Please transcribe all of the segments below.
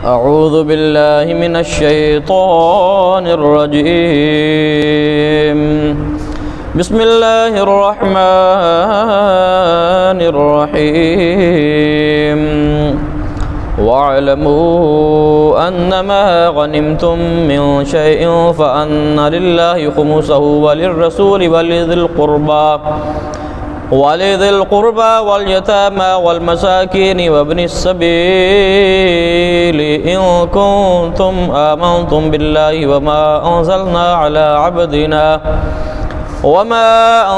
أعوذ بالله من الشيطان الرجيم. بسم الله الرحمن الرحيم. واعلموا أنما غنمتم من شيء فأن لله خمسه وللرسول ولذي القربى واليتامى والمساكين وابن السبيل إن كنتم آمنتم بالله وما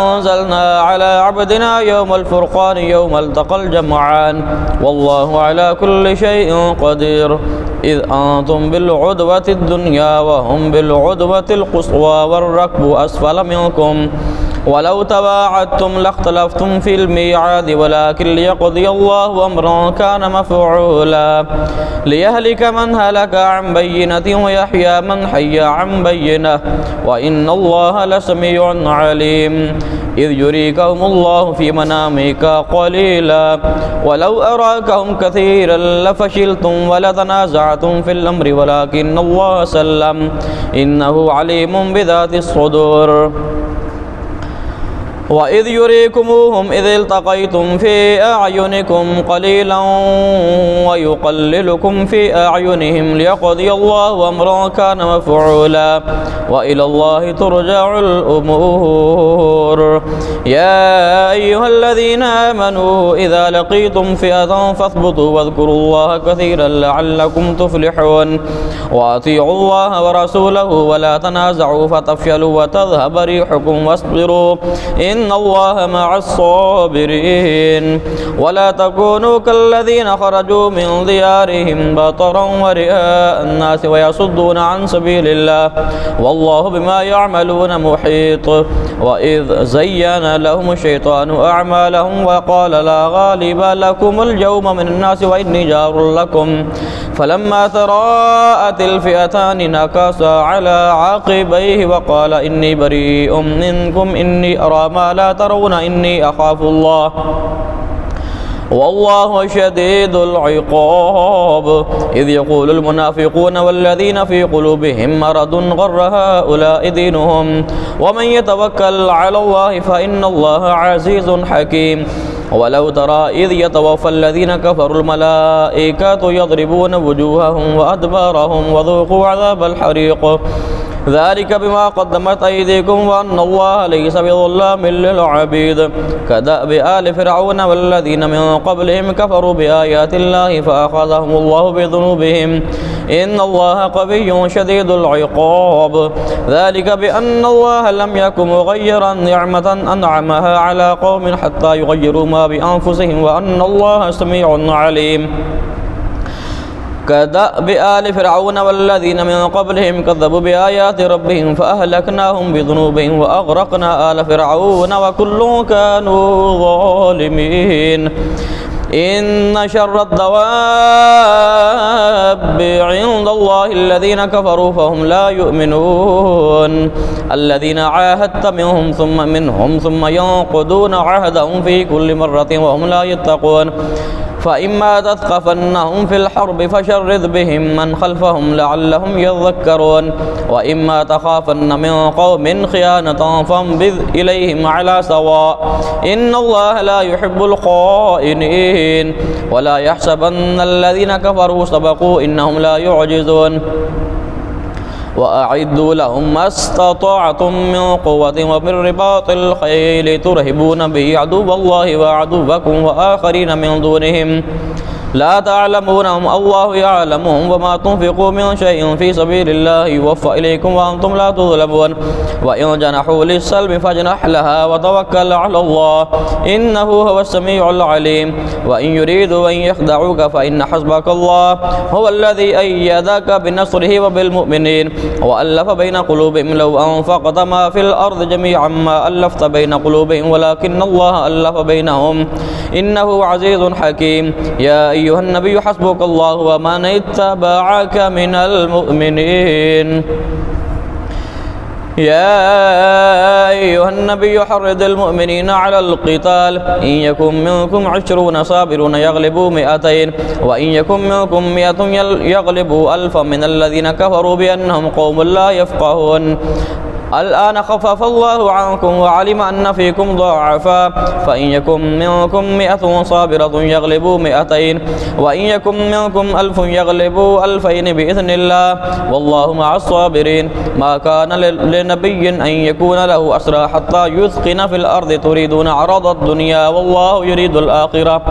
أنزلنا على عبدنا يوم الفرقان يوم التقى الجمعان والله على كل شيء قدير. إذ أنتم بالعدوة الدنيا وهم بالعدوة القصوى والركب أسفل منكم ولو تواعدتم لاختلفتم في الميعاد ولكن ليقضي الله أمرا كان مفعولا ليهلك من هلك عن بينة ويحيى من حي عن بينة وإن الله لسميع عليم. إذ يريكهم الله في منامك قليلا ولو أراكهم كثيرا لفشلتم ولتنازعتم في الأمر ولكن الله سلم إنه عليم بذات الصدور. وإذ يريكموهم إذ التقيتم في أعينكم قليلا ويقللكم في أعينهم ليقضي الله أمرا كان مفعولا وإلى الله ترجع الأمور. يا أيها الذين آمنوا إذا لقيتم فئة فاثبتوا واذكروا الله كثيرا لعلكم تفلحون. وأطيعوا الله ورسوله ولا تنازعوا فتفشلوا وتذهب ريحكم واصبروا إن الله مع الصابرين. ولا تكونوا كالذين خرجوا من ديارهم بطرا ورئاء الناس ويصدون عن سبيل الله والله بما يعملون محيط. وإذ زين لهم الشيطان أعمالهم وقال لا غالب لكم اليوم من الناس وإني جار لكم فلما تراءت الفئتان نكص على عقبيه وقال إني بريء منكم إني أرى ما لا ترون إني أخاف الله والله شديد العقاب. إذ يقول المنافقون والذين في قلوبهم مرض غر هؤلاء دينهم ومن يتوكل على الله فإن الله عزيز حكيم. ولو ترى إذ يتوفى الذين كفروا الملائكة يضربون وجوههم وأدبارهم وذوقوا عذاب الحريق ذلك بما قدمت أيديكم وأن الله ليس بظلام للعبيد. كدأب آل فرعون والذين من قبلهم كفروا بآيات الله فأخذهم الله بذنوبهم إن الله قوي شديد العقاب. ذلك بأن الله لم يكن مغيرا نعمة أنعمها على قوم حتى يغيروا ما بأنفسهم وأن الله سميع عليم. كدأب آل فرعون والذين من قبلهم كذبوا بآيات ربهم فأهلكناهم بذنوبهم وأغرقنا آل فرعون وكل كانوا ظالمين. إن شر الدواب عند الله الذين كفروا فهم لا يؤمنون الذين عاهدت منهم ثم ينقضون عهدهم في كل مرة وهم لا يتقون. فإما تثقفنهم في الحرب فشرد بهم من خلفهم لعلهم يذكرون وإما تخافن من قوم خيانة فانبذ إليهم على سواء إن الله لا يحب الخائنين. ولا يحسبن الذين كفروا سبقوا إنهم لا يعجزون. وأعدوا لهم ما استطعتم من قوة ومن رباط الخيل ترهبون به عدو الله وعدوكم وآخرين من دونهم لا تعلمونهم الله يعلمهم وما تنفقوا من شيء في سبيل الله يوفى إليكم وأنتم لا تظلمون. وإن جنحوا للسلم فاجنح لها وتوكل على الله إنه هو السميع العليم. وإن يريدوا أن يخدعوك فإن حسبك الله هو الذي أيدك بنصره وبالمؤمنين وألف بين قلوبهم لو أنفقت ما في الأرض جميعا ما ألفت بين قلوبهم ولكن الله ألف بينهم إنه عزيز حكيم. يا أيها النبي حسبك الله ومن اتبعك من المؤمنين. يا أيها النبي حرض المؤمنين على القتال إن يكن منكم 20 صابرون يغلبوا 200 وإن يكن منكم 100 يغلبوا 1000 من الذين كفروا بأنهم قوم لا يفقهون الآن خفف الله عنكم وعلم أن فيكم ضعفا فإن يكن منكم 100 صابرة يغلبوا 200 وإن يكن منكم 1000 يغلبوا 2000 بإذن الله والله مع الصابرين ما كان لنبي أن يكون له أسرى حتى يثخن في الأرض تريدون عرض الدنيا والله يريد الآخرة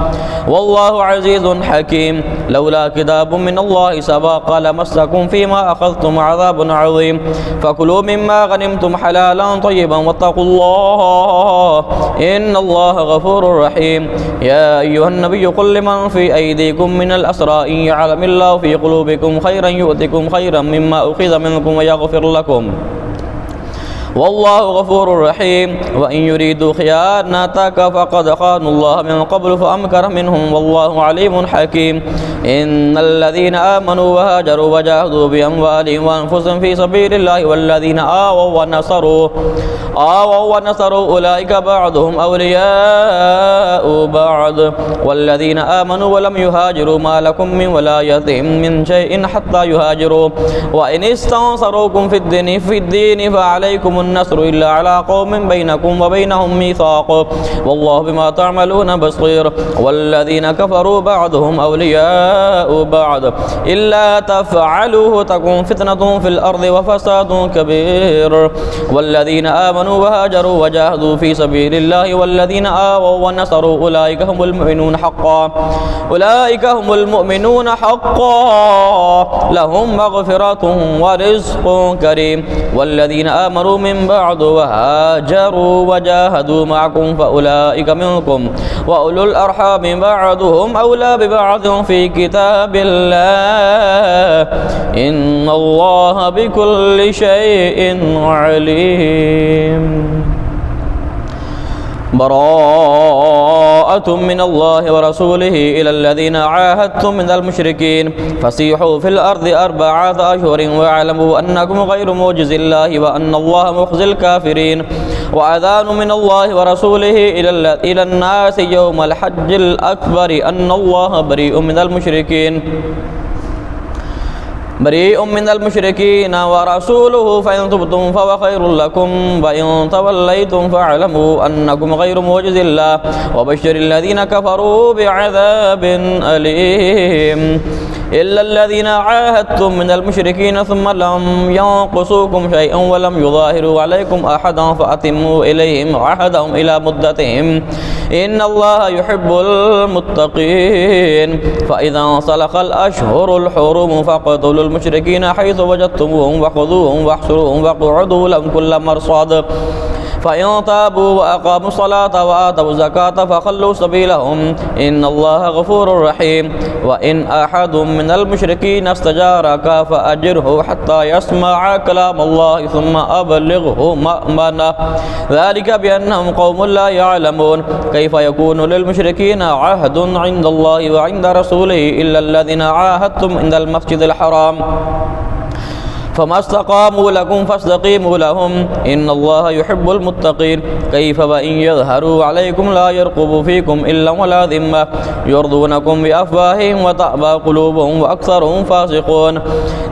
والله عزيز حكيم لولا كتاب من الله سبق لمسكم فيما أخذتم عذاب عظيم فكلوا مما غنمتم حلالا طيبا واتقوا الله إن الله غفور رحيم يا أيها النبي قل لمن في أيديكم من الأسرى إن يعلم الله في قلوبكم خيرا يؤتكم خيرا مما أخذ منكم ويغفر لكم والله غفور رحيم وإن يريدوا خيانتك فقد خانوا الله من قبل فأمكر منهم والله عليم حكيم إن الذين آمنوا وهاجروا وجاهدوا بأموالهم وأنفسهم في سبيل الله والذين آووا ونصروا أولئك بعضهم أولياء بعض والذين آمنوا ولم يهاجروا ما لكم من ولايتهم من شيء حتى يهاجروا وإن استنصروكم في الدين فعليكم النصر إلا على قوم بينكم وبينهم ميثاق والله بما تعملون بصير والذين كفروا بعضهم أولياء بعض إلا تفعلوه تكون فتنة في الأرض وفساد كبير والذين آمنوا وهاجروا وجاهدوا في سبيل الله والذين آووا ونصروا أولئك هم المؤمنون حقا لهم مغفرة ورزق كريم والذين آمنوا من بعد وهاجروا وجاهدوا معكم فأولئك منكم وأولو الأرحام بعضهم أولى ببعض في كتاب الله إن الله بكل شيء عليم براءة من الله ورسوله إلى الذين عاهدتم من المشركين فسيحوا في الأرض 4 أشهر واعلموا أنكم غير معجز الله وأن الله مخزي الكافرين وأذان من الله ورسوله إلى الناس يوم الحج الأكبر أن الله بريء من المشركين ورسوله فإن تبتم فهو خير لكم وإن توليتم فاعلموا أنكم غير معجز الله وبشر الذين كفروا بعذاب أليم إلا الذين عاهدتم من المشركين ثم لم ينقصوكم شيئا ولم يظاهروا عليكم أحدا فأتموا إليهم عهدهم إلى مدتهم إن الله يحب المتقين فإذا انسلخ الأشهر الحرم فاقتلوا المشركين حيث وجدتموهم وخذوهم واحصروهم واقعدوا لهم كل مرصاد فإن تابوا وأقاموا الصلاة وآتوا الزكاة فخلوا سبيلهم إن الله غفور رحيم وإن أحد من المشركين استجارك فأجره حتى يسمع كلام الله ثم أبلغه مأمنه ذلك بأنهم قوم لا يعلمون كيف يكون للمشركين عهد عند الله وعند رسوله إلا الذين عاهدتم عند المسجد الحرام فما استقاموا لكم فاستقيموا لهم إن الله يحب المتقين كيف وإن يظهروا عليكم لا يرقبوا فيكم إلا ولا ذمة يرضونكم بأفواههم وتأبى قلوبهم وأكثرهم فاسقون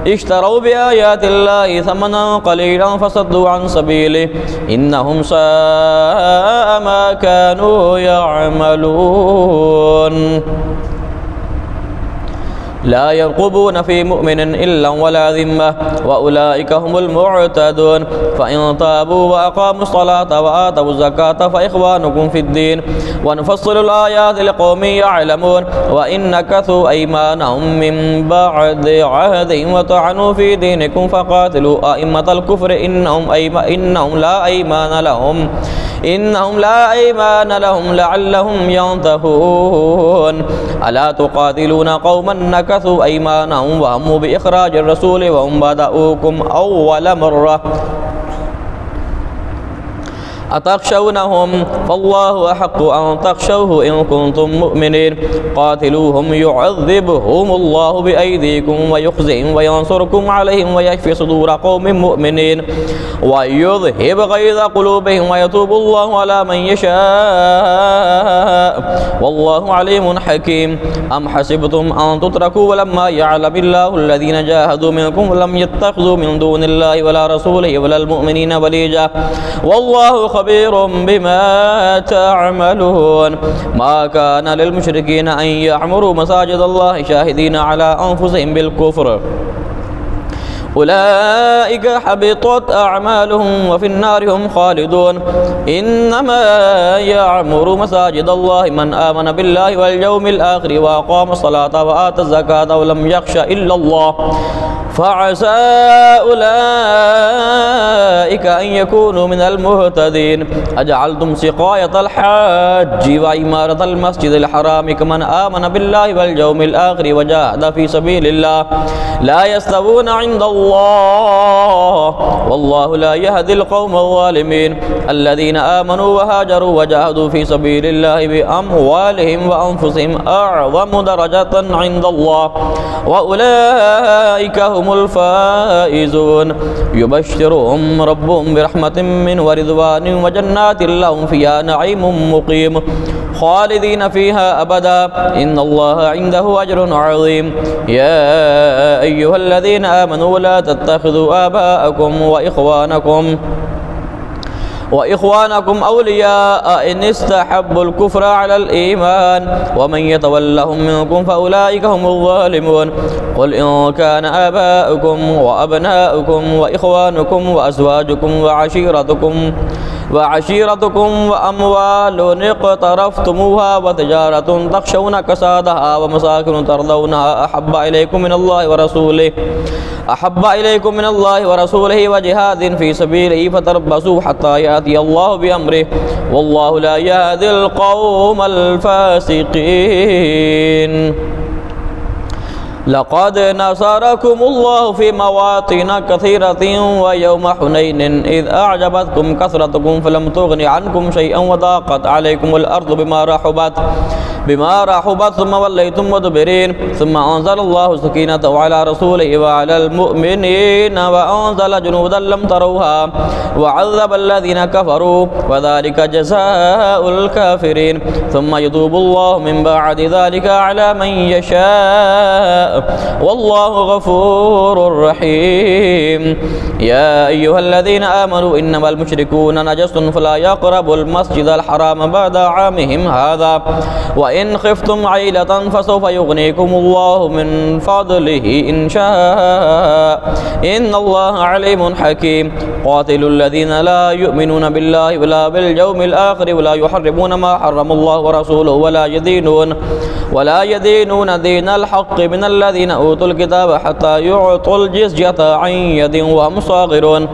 اشتروا بآيات الله ثمنا قليلا فصدوا عن سبيله إنهم ساء ما كانوا يعملون لا يرقبون في مؤمن إلا ولا ذمة وأولئك هم المعتدون فإن تابوا وأقاموا الصلاة وآتوا الزكاة فإخوانكم في الدين ونفصل الآيات لقوم يعلمون وإن نكثوا أيمانهم من بعد عهدهم وطعنوا في دينكم فقاتلوا أئمة الكفر إنهم لا أيمان لهم لعلهم ينتهون ألا تقاتلون قوما نكثوا أيمانهم وهموا بإخراج الرسول وهم بدأوكم أول مرة أتخشونهم فالله أحق أن تخشوه إن كنتم مؤمنين قاتلوهم يعذبهم الله بأيديكم ويخزهم وينصركم عليهم ويشفي صدور قوم مؤمنين ويذهب غيظ قلوبهم ويتوب الله على من يشاء والله عليم حكيم. أم حسبتم أن تتركوا ولما يعلم الله الذين جاهدوا منكم ولم يتخذوا من دون الله ولا رسوله ولا المؤمنين وليجا والله خبير بما تعملون. ما كان للمشركين أن يعمروا مساجد الله شاهدين على أنفسهم بالكفر أولئك حبطت أعمالهم وفي النار هم خالدون. إنما يعمر مساجد الله من آمن بالله واليوم الآخر وأقام الصلاة وآتى الزكاة ولم يخش إلا الله فعسى أولئك أن يكونوا من المهتدين. أجعلتم سقاية الحاج وعمارة المسجد الحرام كمن آمن بالله واليوم الآخر وجاهد في سبيل الله لا يستوون عند الله والله لا يهدي القوم الظالمين. الذين آمنوا وهاجروا وجاهدوا في سبيل الله بأموالهم وأنفسهم أعظم درجة عند الله وأولئك هم الفائزون. يبشرهم ربهم برحمة منه ورضوان وجنات لهم فيها نعيم مقيم خالدين فيها أبدا إن الله عنده أجر عظيم. يا أيها الذين آمنوا لا تتخذوا آباءكم وإخوانكم أولياء إن استحبوا الكفر على الإيمان ومن يتولهم منكم فأولئك هم الظالمون. قل إن كان آباؤكم وأبناؤكم وإخوانكم وأزواجكم وعشيرتكم وأموال اقترفتموها وتجارة تخشون كسادها ومساكن ترضونها أحب إليكم من الله ورسوله وجهاد في سبيله فتربصوا حتى يأتي الله بأمره والله لا يهدي القوم الفاسقين. لقد نصركم الله في مواطن كثيرة ويوم حنين إذ أعجبتكم كثرتكم فلم تغن عنكم شيئا وضاقت عليكم الأرض بما رحبت ثم وليتم مدبرين ثم أنزل الله سكينته على رسوله وعلى المؤمنين وأنزل جنودا لم تروها وعذب الذين كفروا وذلك جزاء الكافرين. ثم يتوب الله من بعد ذلك على من يشاء والله غفور رحيم. يا أيها الذين آمنوا إنما المشركون نجس فلا يقربوا المسجد الحرام بعد عامهم هذا وإن خفتم عيلة فسوف يغنيكم الله من فضله إن شاء إن الله عليم حكيم. قاتلوا الذين لا يؤمنون بالله ولا باليوم الآخر ولا يحرمون ما حرم الله ورسوله ولا يدينون دين الحق من الذين أوتوا الكتاب حتى يعطوا الجزية عن يد وهم صاغرون.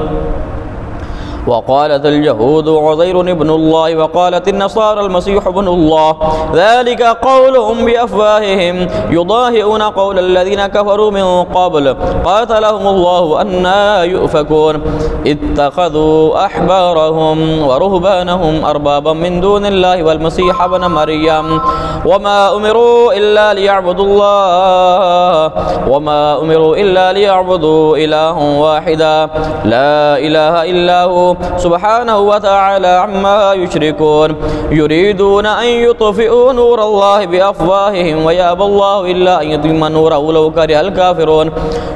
وقالت اليهود عزير ابن الله وقالت النصارى المسيح ابن الله ذلك قولهم بأفواههم يضاهئون قول الذين كفروا من قبل قاتلهم الله أنى يؤفكون. اتخذوا أحبارهم ورهبانهم أربابا من دون الله والمسيح ابن مريم وما أمروا إلا ليعبدوا إلها واحدا لا إله إلا هو سبحانه وتعالى عما يشركون. يريدون أن يطفئوا نور الله بأفواههم ويأبى الله إلا أن يتم نوره لو كره الكافرون.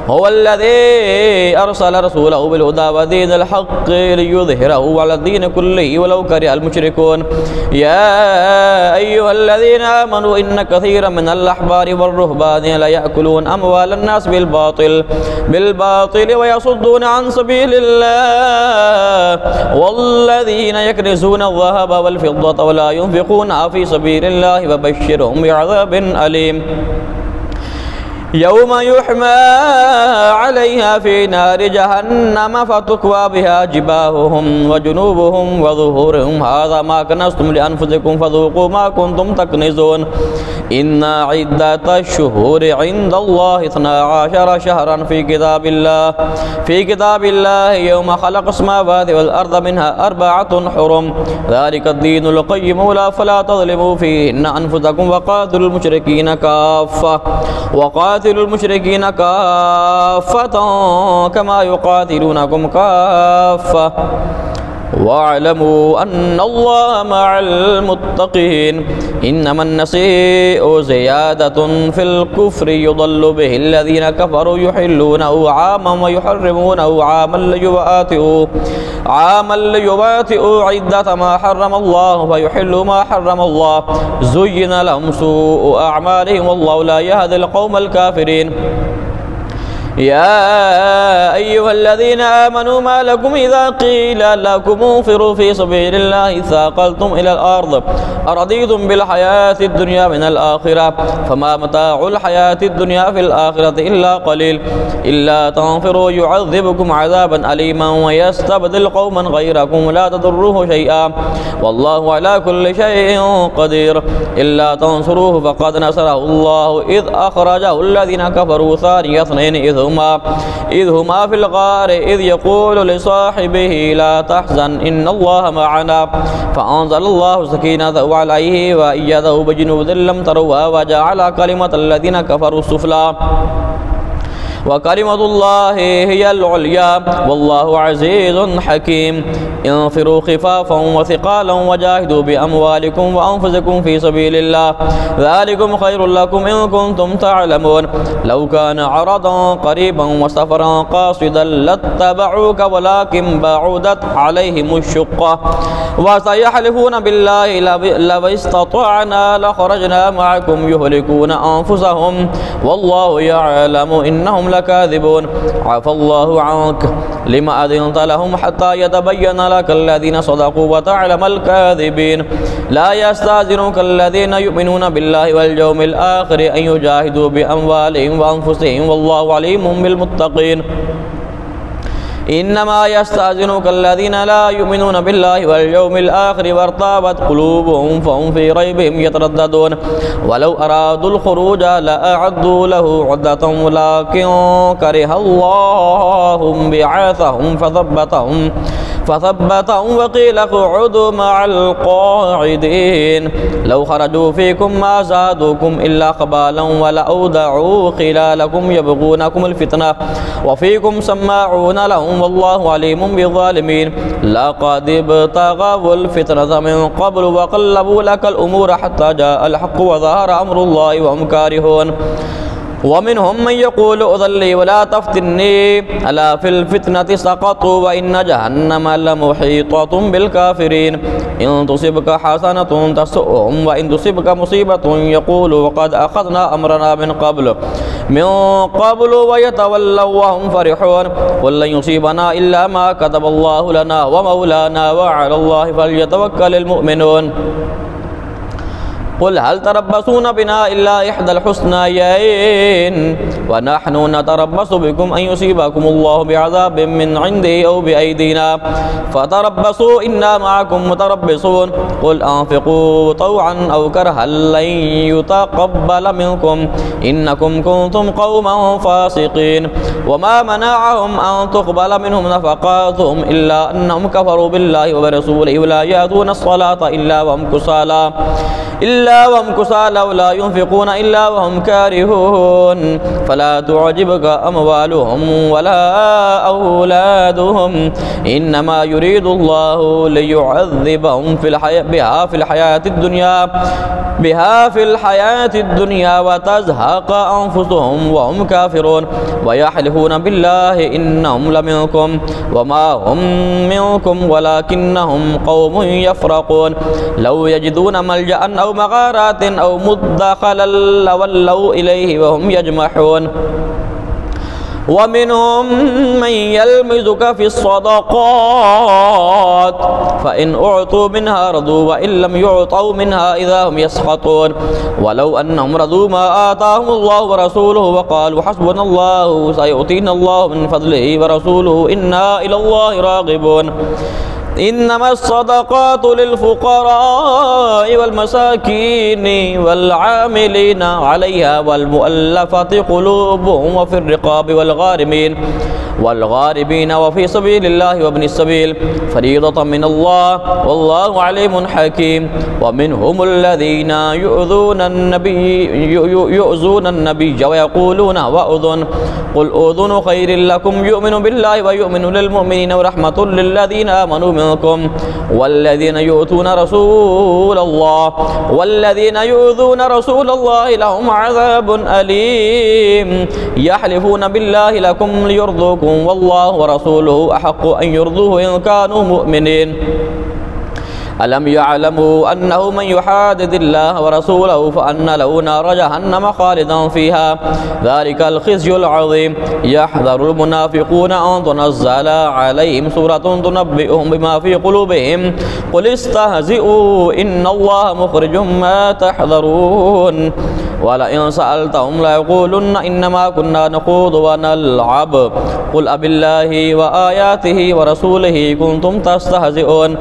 هو الذي أرسل رسوله بالهدى ودين الحق ليظهره على الدين كله ولو كره المشركون. يا أيها الذين آمنوا إن كثيرا من الأحبار والرهبان ليأكلون أموال الناس بالباطل ويصدون عن سبيل الله والذين يكنزون الذهب والفضة ولا ينفقونها في سبيل الله فبشرهم بعذاب أليم. يوم يحمى عليها في نار جهنم فتكوى بها جباههم وجنوبهم وظهورهم هذا ما كنزتم لأنفسكم فذوقوا ما كنتم تكنزون. إن عدة الشهور عند الله 12 شهرا في كتاب الله يوم خلق السماوات والأرض منها 4 حرم ذلك الدين القيم فلا تظلموا فيهن أنفسكم وقاتلوا المشركين كافة كما يقاتلونكم كافة واعلموا أن الله مع المتقين إنما النسيء زيادة في الكفر يضل به الذين كفروا يحلونه عاما ويحرمونه عاما ليواتئوا عدة ما حرم الله فيحلوا ما حرم الله زين لهم سوء أعمالهم والله لا يهدي القوم الكافرين يا أيها الذين آمنوا ما لكم إذا قيل لكم انفروا في سبيل الله ثاقلتم إلى الأرض أرضيتم بالحياة الدنيا من الآخرة فما متاع الحياة الدنيا في الآخرة إلا قليل إلا تنفروا يعذبكم عذابا أليما ويستبدل قوما غيركم لا تضروه شيئا والله على كل شيء قدير إلا تنصروه فقد نصره الله إذ أخرجه الذين كفروا ثاني اثنين إذ هما في الغار إذ يقول لصاحبه لا تحزن إن الله معنا فأنزل الله سكينته عليه وأيده بجنود لم تروها وجعل كلمة الذين كفروا السفلى وكلمة الله هي العليا والله عزيز حكيم انفروا خفافا وثقالا وجاهدوا بأموالكم وأنفسكم في سبيل الله ذلكم خير لكم إن كنتم تعلمون لو كان عرضا قريبا وسفرا قاصدا لاتبعوك ولكن بعدت عليهم الشقة وسيحلفون بالله لو استطعنا لخرجنا معكم يهلكون أنفسهم والله يعلم إنهم لكاذبون عفى الله عنك لما أذنت لهم حتى يتبين لك الذين صدقوا وتعلم الكاذبين لا يستأذنك الذين يؤمنون بالله واليوم الآخر أن يجاهدوا بأموالهم وأنفسهم والله عليم بالمتقين إنما يستأذنك الذين لا يؤمنون بالله واليوم الآخر وارتابت قلوبهم فهم في ريبهم يترددون ولو أرادوا الخروج لأعدوا له عدة ولكن كره الله بعاثهم فثبتهم وقيل اقعدوا مع القاعدين لو خرجوا فيكم ما زادوكم إلا خبالا ولأودعوا خلالكم يبغونكم الفتنة وفيكم سماعون لهم والله عليم بالظالمين لقد ابتغوا الفتنة من قبل وقلبوا لك الأمور حتى جاء الحق وظهر أمر الله وهم كارهون ومنهم من يقول أذن لي ولا تفتني ألا في الفتنة سقطوا وإن جهنم لمحيطة بالكافرين إن تصبك حسنة تسؤهم وإن تصبك مصيبة يقولوا وقد أخذنا أمرنا من قبل ويتولوا وهم فرحون قل لن يصيبنا إلا ما كتب الله لنا ومولانا وعلى الله فليتوكل المؤمنون قل هل تربصون بنا إلا إحدى الحسنيين ونحن نتربص بكم أن يصيبكم الله بعذاب من عنده أو بأيدينا فتربصوا إنا معكم متربصون قل أنفقوا طوعا أو كرها لن يتقبل منكم إنكم كنتم قوما فاسقين وما منعهم أن تقبل منهم نفقاتهم إلا أنهم كفروا بالله وبرسوله ولا يأتون الصلاة إلا وهم كسالى ولا ينفقون إلا وهم كارهون فلا تعجبك أموالهم ولا أولادهم إنما يريد الله ليعذبهم بها في الحياة الدنيا وتزهق أنفسهم وهم كافرون ويحلفون بالله إنهم لمنكم وما هم منكم ولكنهم قوم يفرقون لو يجدون ملجأ أو مغارات أو مدخلا لولوا إليه وهم يجمحون ومنهم من يلمزك في الصدقات فإن أعطوا منها رضوا وإن لم يعطوا منها إذا هم يسخطون ولو أنهم رضوا ما آتاهم الله ورسوله وقالوا حسبنا الله سيؤتينا الله من فضله ورسوله إنا إلى الله راغبون إنما الصدقات للفقراء والمساكين والعاملين عليها والمؤلفة قلوبهم وفي الرقاب والغارمين وفي سبيل الله وابن السبيل فريضة من الله والله عليم حكيم. ومنهم الذين يؤذون النبي ويقولون وأذن قل أذن خير لكم يؤمن بالله ويؤمن للمؤمنين ورحمة للذين آمنوا منكم والذين يؤذون رسول الله لهم عذاب أليم. يحلفون بالله لكم ليرضوكم والله ورسوله أحق أن يرضوه إن كانوا مؤمنين. ألم يعلموا أنه من يحادد الله ورسوله فأن له نار جهنم خالدا فيها ذلك الخزي العظيم. يحذر المنافقون أن تنزل عليهم سورة تنبئهم بما في قلوبهم قل استهزئوا إن الله مخرج ما تحذرون. ولئن سألتهم ليقولن إنما كنا نخوض ونلعب قل أبالله وآياته ورسوله كنتم تستهزئون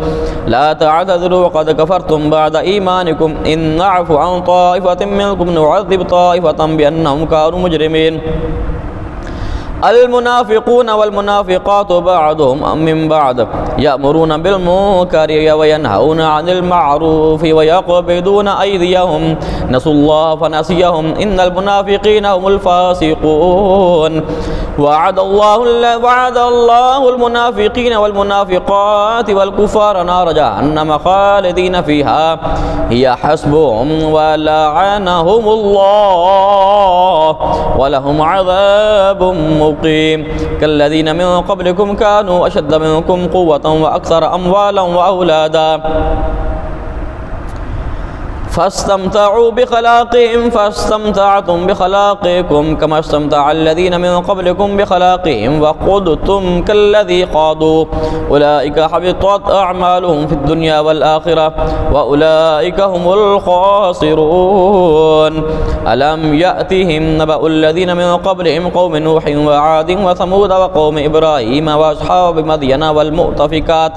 لا تعتذروا قد كفرتم بعد إيمانكم إن نعفو عن طائفة منكم نعذب طائفة بأنهم كانوا مجرمين. المنافقون والمنافقات بعضهم من بعض يأمرون بالمنكر وينهون عن المعروف ويقبضون أيديهم نسوا الله فنسيهم إن المنافقين هم الفاسقون. وعد الله المنافقين والمنافقات والكفار نار جهنم خالدين فيها هي حسبهم ولعنهم الله ولهم عذاب مقيم. كالذين من قبلكم كانوا أشد منكم قوة وأكثر أموالا وأولادا فاستمتعوا بخلاقهم فاستمتعتم بخلاقكم كما استمتع الذين من قبلكم بخلاقهم وخضتم كالذي خاضوا أولئك حبطت أعمالهم في الدنيا والآخرة وأولئك هم الخاسرون. ألم يأتهم نبأ الذين من قبلهم قوم نوح وعاد وثمود وقوم إبراهيم وأصحاب مدين والمؤتفكات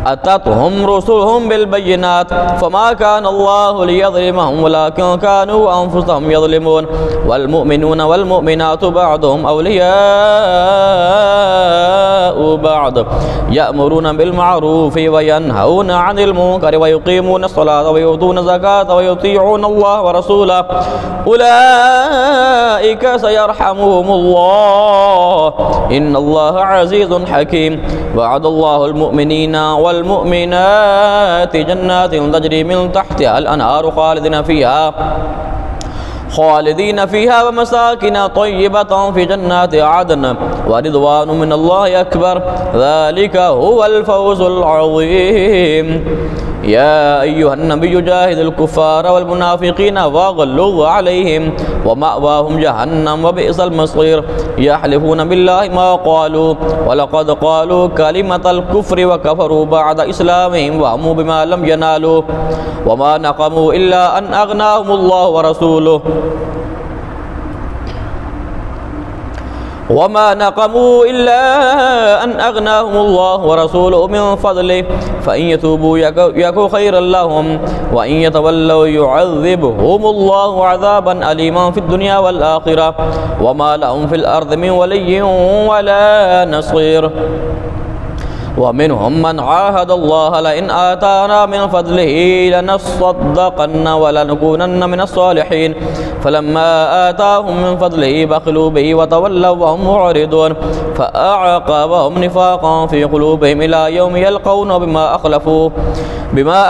أتتهم رسلهم بالبينات فما كان الله ليظلمهم ولكن كانوا أنفسهم يظلمون. والمؤمنون والمؤمنات بعضهم أولياء بعض يأمرون بالمعروف وينهون عن المنكر ويقيمون الصلاة ويؤتون الزكاة ويطيعون الله ورسوله أولئك سيرحمهم الله إن الله عزيز حكيم. وعد الله المؤمنين والمؤمنات جنات تجري من تحتها الأنهار خالدين فيها ومساكن طيبة في جنات عدن ورضوان من الله أكبر ذلك هو الفوز العظيم. يا أيها النبي جاهد الكفار والمنافقين واغلظ عليهم ومأواهم جهنم وبئس المصير. يحلفون بالله ما قالوا ولقد قالوا كلمة الكفر وكفروا بعد إسلامهم وهموا بما لم ينالوا وما نقموا إلا أن أغناهم الله ورسوله من فضله فإن يتوبوا يكو خيرا لهم وإن يتولوا يعذبهم الله عذابا أليما في الدنيا والآخرة وما لهم في الأرض من ولي ولا نصير. ومنهم من عاهد الله لئن آتانا من فضله لنصدقن ولنكونن من الصالحين فلما آتاهم من فضله بخلوا به وتولوا وهم معرضون فأعقبهم نفاقا في قلوبهم إلى يوم يلقونه بما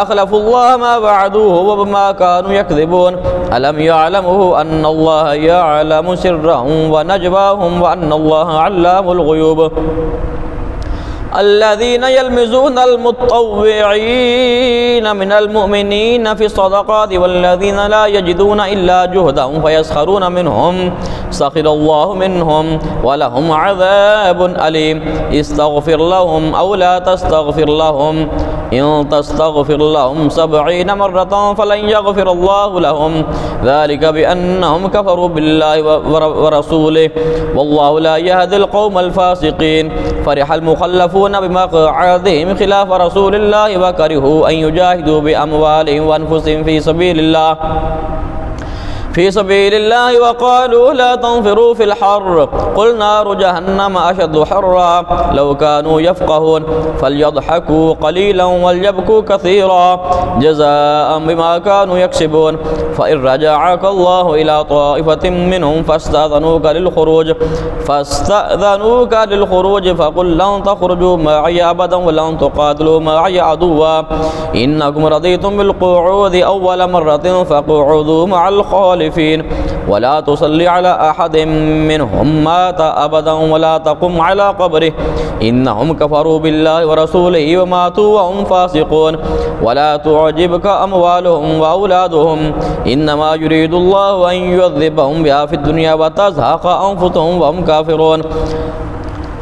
أخلفوا الله ما وعدوه وبما كانوا يكذبون. ألم يعلموا أن الله يعلم سرهم ونجواهم وأن الله علام الغيوب. الذين يلمزون المتطوعين من المؤمنين في الصدقات والذين لا يجدون إلا جهدهم فيسخرون منهم سخر الله منهم ولهم عذاب أليم. استغفر لهم أو لا تستغفر لهم إن تستغفر لهم 70 مرة فلن يغفر الله لهم ذلك بأنهم كفروا بالله ورسوله والله لا يهدي القوم الفاسقين. فرح المخلفون بمقعدهم خلاف رسول الله وكرهوا أن يجاهدوا بأموالهم وأنفسهم في سبيل الله وقالوا لا تنفروا في الحر قل نار جهنم أشد حرا لو كانوا يفقهون فليضحكوا قليلا وليبكوا كثيرا جزاء بما كانوا يكسبون. فإن رجعك الله إلى طائفة منهم فاستأذنوك للخروج فقل لن تخرجوا معي أبدا ولن تقاتلوا معي عدوا إنكم رضيتم بالقعود أول مرة فاقعدوا مع الخالفين ولا تصلي على أحد منهم مات أبدا ولا تقم على قبره إنهم كفروا بالله ورسوله وماتوا وهم فاسقون. ولا تعجبك أموالهم وأولادهم إنما يريد الله أن يعذبهم بها في الدنيا وتزهق أنفسهم وهم كافرون.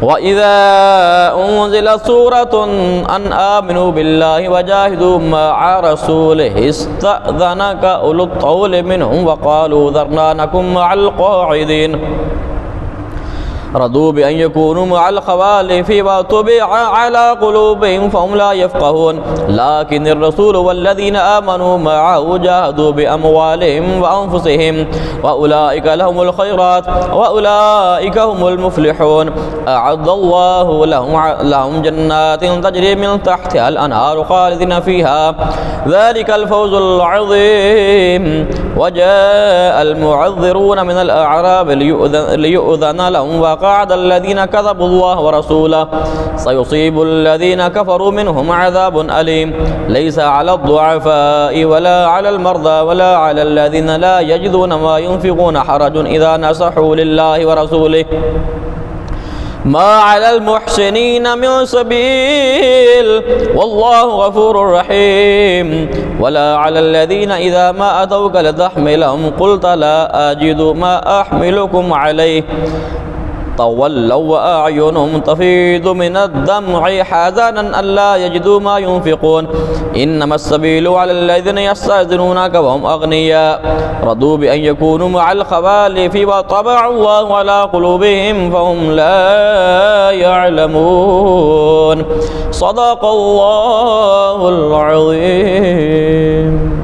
وإذا أنزلت سورة أن آمنوا بالله وجاهدوا مع رسوله استأذنك أولو الطول منهم وقالوا ذرنا نكن مع القاعدين رضوا بأن يكونوا مع الخوالف وطبع على قلوبهم فهم لا يفقهون. لكن الرسول والذين آمنوا معه جاهدوا بأموالهم وأنفسهم وأولئك لهم الخيرات وأولئك هم المفلحون. أعد الله لهم جنات تجري من تحتها الأنهار خالدين فيها ذلك الفوز العظيم. وجاء المعذرون من الأعراب ليؤذن لهم وقعد الذين كذبوا الله ورسوله سيصيب الذين كفروا منهم عذاب أليم. ليس على الضعفاء ولا على المرضى ولا على الذين لا يجدون ما ينفقون حرج إذا نصحوا لله ورسوله ما على المحسنين من سبيل والله غفور رحيم. ولا على الذين إذا ما أتوك لتحملهم قلت لا أجد ما أحملكم عليه تولوا وأعينهم تفيض من الدمع حزنا ألا يجدوا ما ينفقون. إنما السبيل على الذين يستأذنونك وهم أغنياء رضوا بأن يكونوا مع الخوالف وطبع الله على قلوبهم فهم لا يعلمون. صدق الله العظيم.